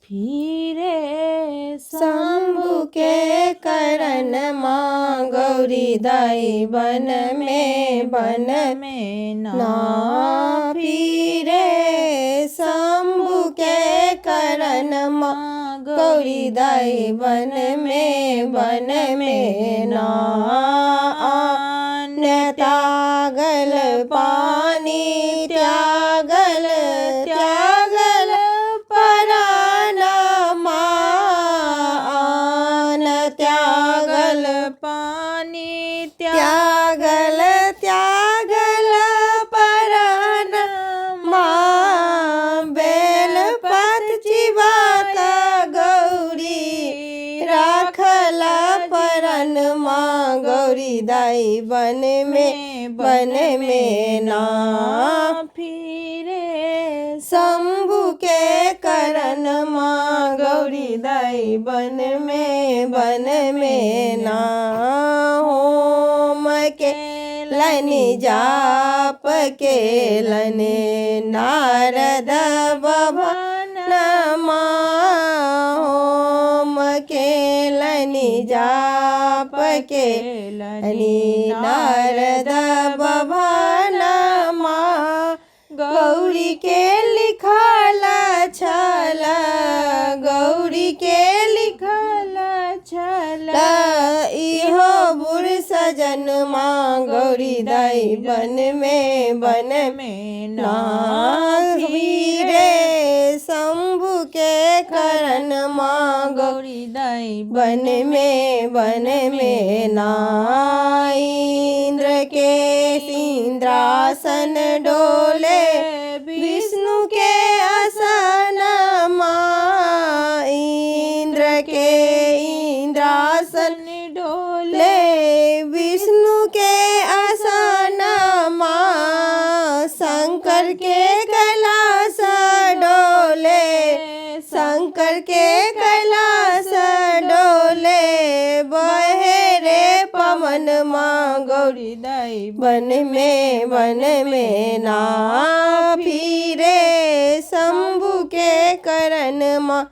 फिरे शंभु के करन माँ गौरी दाई बन में ना फिरे शंभु के करन माँ गौरी दाई बन में ना त्यागल पानी त्यागल परान मान त्यागल पानी त्यागल परान माँ बेल पत चिबात गौरी राखला परन माँ गौरी दाई बन में ना फिरे शंभु के करन माँ गौरी दाई बन में ना होम के लनि जाप के लने नारद भवन होम के लनि जाप के लनि नारद भवन गौरी के लिखला छल गौरी के लिखला छल इहो बुढ़ सजन माँ गौरी दाई बन में ना फिरे शंभु के करन माँ गौरी दाई बन में ना इंद्र के इंद्रासन डोले विष्णु के आसन माँ इंद्र के इंद्रासन डोले विष्णु के आसन माँ शंकर के कैलाश डोले शंकर के कैलाश डोले बहे रे पवन माँ गौरी दाई बन में ना फिरे शंभु के करन माँ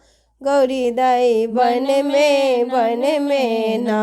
गौरी दाई बन में ना।